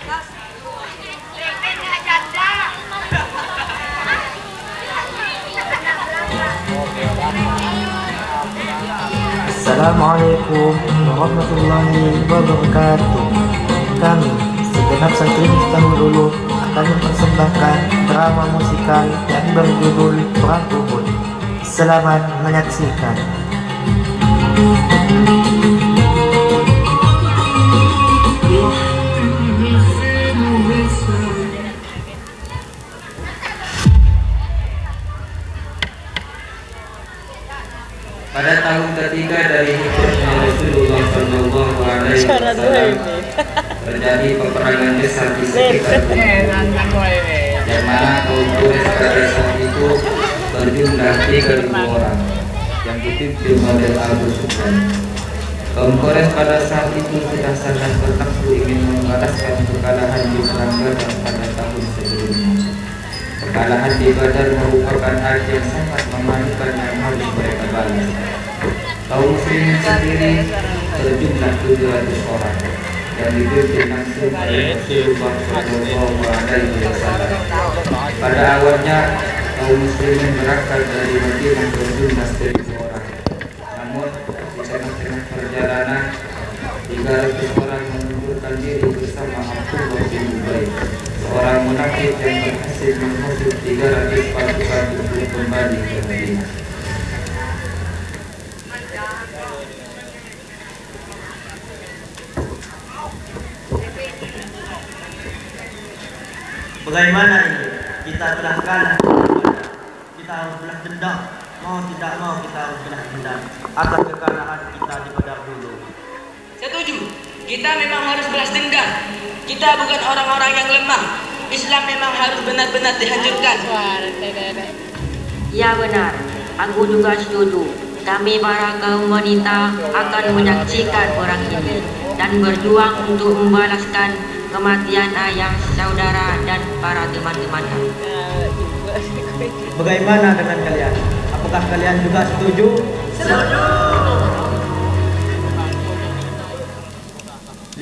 Assalamualaikum warahmatullahi wabarakatuh. Kami segenap santri tahun dulu akan mempersembahkan drama musikal yang berjudul Perang Uhud. Selamat menyaksikan. Pada tahun ketiga dari hijrahnya Rasulullah Shallallahu Alaihi Wasallam terjadi peperangan besar di sekitar yang mana kaum Quraisy pada saat itu berjumlah 3.000 orang yang dipimpin oleh Abu Sufyan. Kaum Quraisy pada saat itu sudah sangat bertakwa ingin membalaskan kekalahan di Perang Badar pada tahun sebelumnya. Kekalahan di Badar merupakan hal yang sangat memalukan yang harus mereka balas. Kaum muslimin sendiri berjumlah 700 orang yang dipimpin langsung oleh Rasulullah Shallallahu Alaihi Wasallam. Pada awalnya kaum muslimin berangkat dari Madinah berjumlah 1.000 orang. Namun di tengah-tengah perjalanan 300 orang mengundurkan diri bersama Abdullah bin Ubay, seorang munafik yang berhasil menghasut 300 pasukan untuk kembali ke Madinah. Bagaimana ini? Kita telah kalah. Kita harus belah dendam. Mau tidak mau kita harus belah dendam atas kekalahan kita di Badar dulu. Setuju. Kita memang harus balas dendam. Kita bukan orang-orang yang lemah. Islam memang harus benar-benar dihancurkan. Ya benar, aku juga setuju. Kami para kaum wanita akan menyaksikan perang ini dan berjuang untuk membalaskan kematian ayah, saudara, dan para teman-temannya. Bagaimana dengan kalian? Apakah kalian juga setuju? Setuju.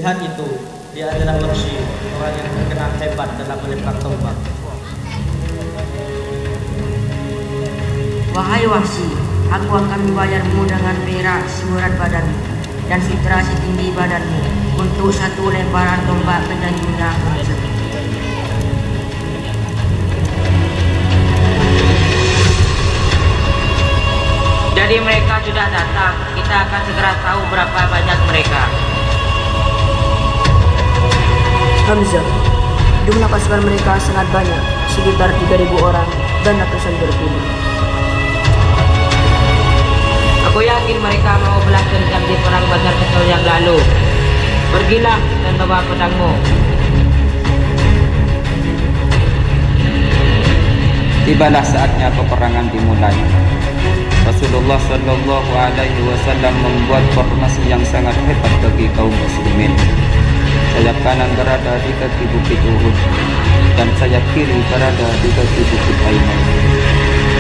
Lihat itu, dia adalah Wahsy, orang yang terkenal hebat dalam melempar tombak. Wahai Wahsy, aku akan membayarmu dengan perak seberat badanmu dan fitra setinggi badanmu untuk satu lemparan tombak penyanyinya Hamzah. Jadi mereka sudah datang. Kita akan segera tahu berapa banyak mereka. Hamzah, jumlah pasukan mereka sangat banyak, sekitar 3.000 orang dan ratusan berkuda. Aku yakin mereka mau belas dendam di perang Badar tahun yang lalu. Pergilah dan bawa pedangmu. Tibalah saatnya peperangan dimulai. Rasulullah Shallallahu Alaihi Wasallam membuat formasi yang sangat hebat bagi kaum muslimin. Sayap kanan berada di kaki bukit Uhud dan sayap kiri berada di kaki bukit Aiman.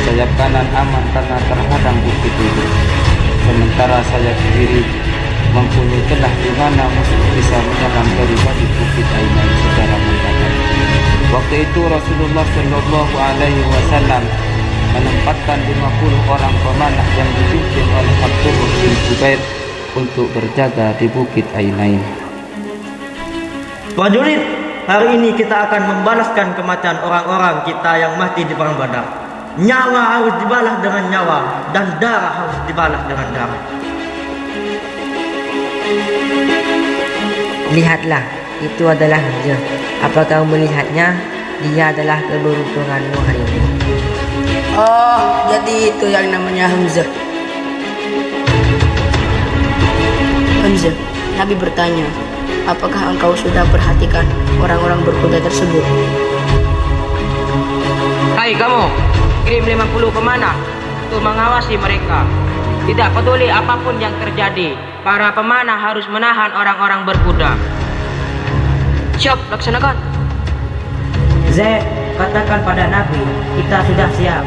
Sayap kanan aman karena terhadang bukit Uhud, sementara sayap kiri mempunyai celah di mana musuh bisa menyerang dari balik bukit Aiman secara mendadak. Waktu itu Rasulullah Shallallahu Alaihi Wasallam menempatkan 50 orang pemanah yang dipimpin oleh Abdullah bin Zubair untuk berjaga di bukit Ainain. Prajurit, hari ini kita akan membalaskan kematian orang-orang kita yang mati di perang Badar. Nyawa harus dibalas dengan nyawa dan darah harus dibalas dengan darah. Lihatlah, itu adalah Hamzah. Apa kau melihatnya? Dia adalah keberuntunganmu hari ini. Oh, jadi itu yang namanya Hamzah. Hamzah, Nabi bertanya, apakah engkau sudah perhatikan orang-orang berkuda tersebut? Hai kamu, kirim 50 pemanah untuk mengawasi mereka. Tidak peduli apapun yang terjadi, para pemanah harus menahan orang-orang berkuda. Siap, laksanakan. Zaid, katakan pada Nabi, kita sudah siap.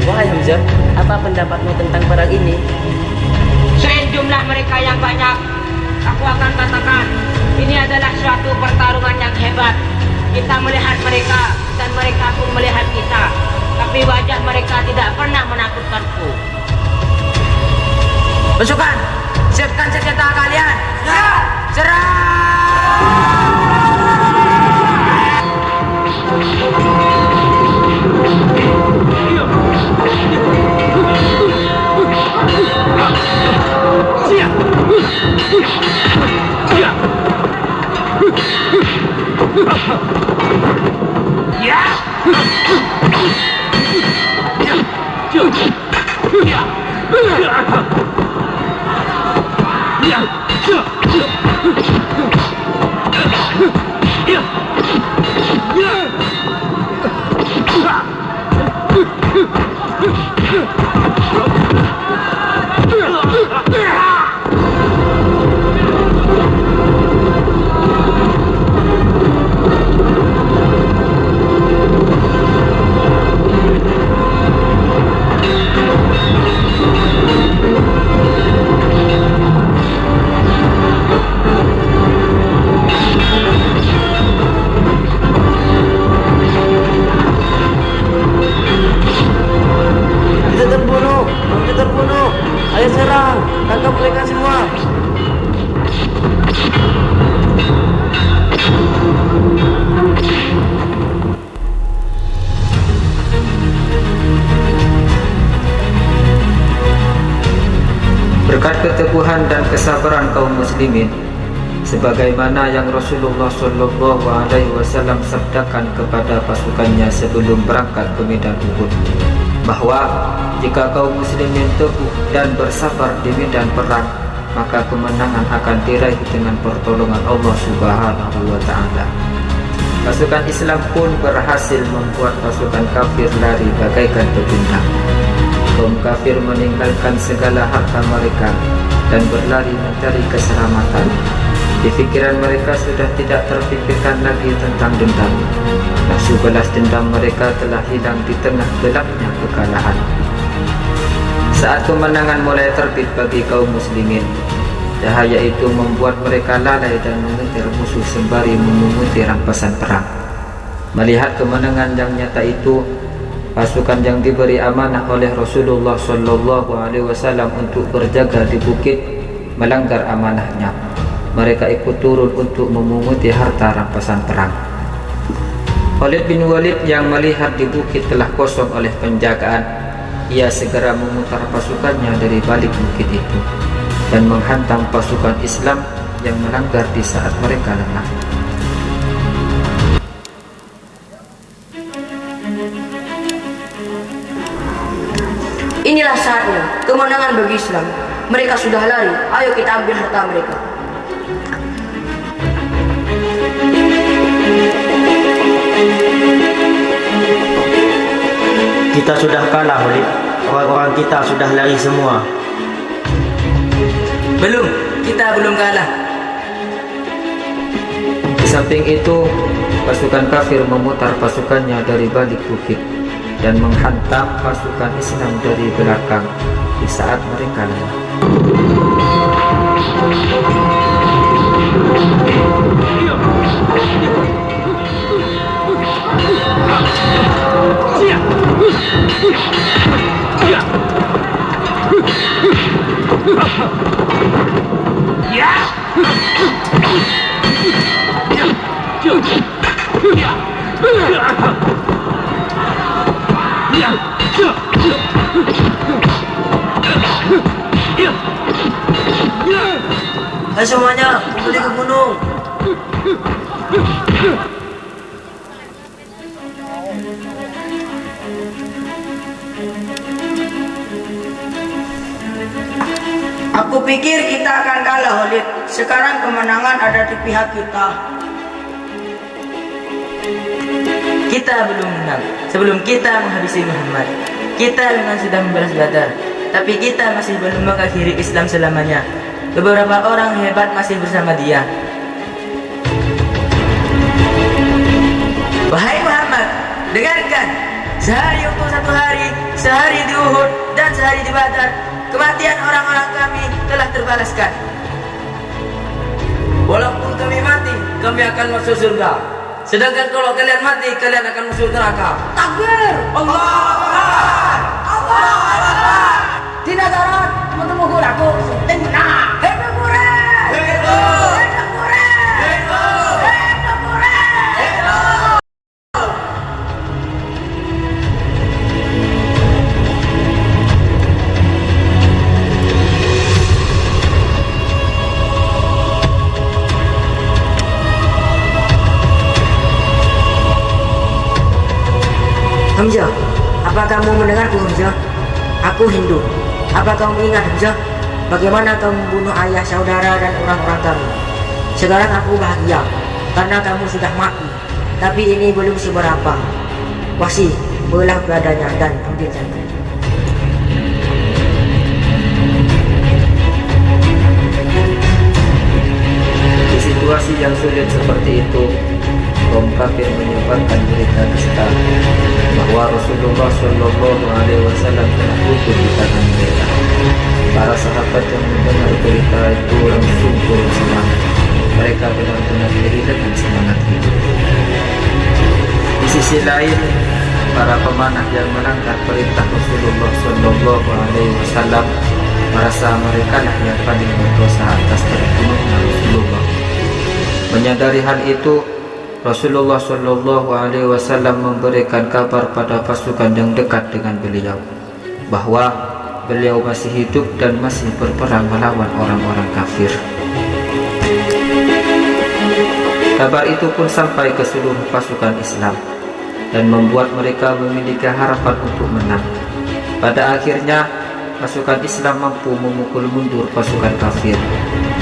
Wahai Hamzah, apa pendapatmu tentang perang ini? Selain jumlah mereka yang banyak, aku akan katakan ini adalah suatu pertarungan yang hebat. Kita melihat mereka dan mereka pun melihat kita. Tapi wajah mereka tidak pernah menakutkanku. Pasukan, siapkan senjata kalian. Ya, serang! Berkat keteguhan dan kesabaran kaum muslimin, sebagaimana yang Rasulullah Shallallahu Alaihi Wasallam sabdakan kepada pasukannya sebelum berangkat ke medan Uhud, bahwa jika kaum muslimin teguh dan bersabar di medan perang, maka kemenangan akan diraih dengan pertolongan Allah Subhanahu wa Ta'ala. Pasukan Islam pun berhasil membuat pasukan kafir lari bagaikan pebundang. Kaum kafir meninggalkan segala harta mereka dan berlari mencari keselamatan. Di pikiran mereka sudah tidak terfikirkan lagi tentang dendam. Nafsu balas dendam mereka telah hilang di tengah gelapnya kekalahan. Saat kemenangan mulai terbit bagi kaum muslimin, cahaya itu membuat mereka lalai dan mengejar musuh sembari memunguti rampasan perang. Melihat kemenangan yang nyata itu, pasukan yang diberi amanah oleh Rasulullah Shallallahu Alaihi Wasallam untuk berjaga di bukit melanggar amanahnya. Mereka ikut turun untuk memunguti harta rampasan perang. Khalid bin Walid yang melihat di bukit telah kosong oleh penjagaan, ia segera memutar pasukannya dari balik bukit itu dan menghantam pasukan Islam yang melanggar di saat mereka lengah. Inilah saatnya kemenangan bagi Islam. Mereka sudah lari, ayo kita ambil harta mereka. Kita sudah kalah, Khalid. Orang-orang kita sudah lari semua. Belum, kita belum kalah. Di samping itu, pasukan kafir memutar pasukannya dari balik bukit dan menghantam pasukan Islam dari belakang di saat mereka lengah. Ayo semuanya, kembali ke gunung. Aku pikir kita akan kalah, Khalid. Sekarang kemenangan ada di pihak kita. Kita belum menang sebelum kita menghabisi Muhammad. Kita memang sudah membalas Badar, tapi kita masih belum mengakhiri Islam selamanya. Beberapa orang hebat masih bersama dia. Wahai Muhammad, dengarkan. Sehari untuk satu hari, sehari di Uhud dan sehari di Badar, kematian orang-orang kami telah terbalaskan. Walaupun kami mati, kami akan masuk surga. Sedangkan kalau kalian mati, kalian akan masuk neraka. Takbir! Allah Akbar! Allah Akbar! Tidak darat menunggu aku. Tenang. Hidup Murid! Hidup! Hidup Murid! Hidup! Hidup Murid! Hidup! Hamzah, apa kamu mendengarku Hamzah? Aku Hindu. Apa kamu ingat Hamzah? Bagaimana kamu membunuh ayah, saudara, dan orang-orang kamu? Sekarang aku bahagia karena kamu sudah mati. Tapi ini belum seberapa. Wasi, belah badannya dan ambil jantung. Di situasi yang sulit seperti itu, kaum kafir menyebarkan berita dusta bahwa Rasulullah Shallallahu Alaihi Wasallam telah gugur di tangan mereka. Para sahabat yang mendengar berita itu langsung turun semangat. Mereka benar-benar kehilangan semangat hidup. Di sisi lain, para pemanah yang melanggar perintah Rasulullah Shallallahu Alaihi Wasallam merasa mereka lah yang paling berdosa atas terbunuhnya Rasulullah. Menyadari hal itu, Rasulullah Shallallahu Alaihi Wasallam memberikan kabar pada pasukan yang dekat dengan beliau bahwa beliau masih hidup dan masih berperang melawan orang-orang kafir. Kabar itu pun sampai ke seluruh pasukan Islam dan membuat mereka memiliki harapan untuk menang. Pada akhirnya, pasukan Islam mampu memukul mundur pasukan kafir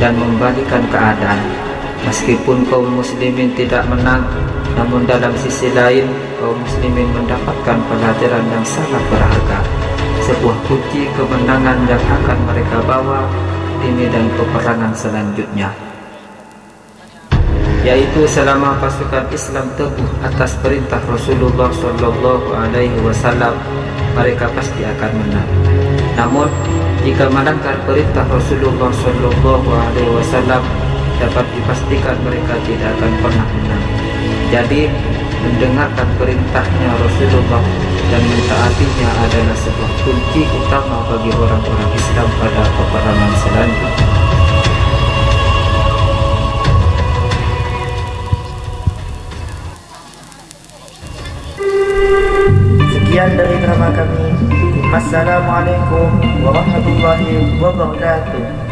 dan membalikan keadaan. Meskipun kaum muslimin tidak menang, namun dalam sisi lain kaum muslimin mendapatkan pelajaran yang sangat berharga, sebuah kunci kemenangan yang akan mereka bawa di medan peperangan selanjutnya, yaitu selama pasukan Islam teguh atas perintah Rasulullah Shallallahu Alaihi Wasallam, mereka pasti akan menang. Namun jika melanggar perintah Rasulullah Shallallahu Alaihi Wasallam, dapat dipastikan mereka tidak akan pernah menang. Jadi, mendengarkan perintahnya Rasulullah dan mentaatinya adalah sebuah kunci utama bagi orang-orang Islam pada peperangan selanjutnya. Sekian dari drama kami. Wassalamualaikum warahmatullahi wabarakatuh.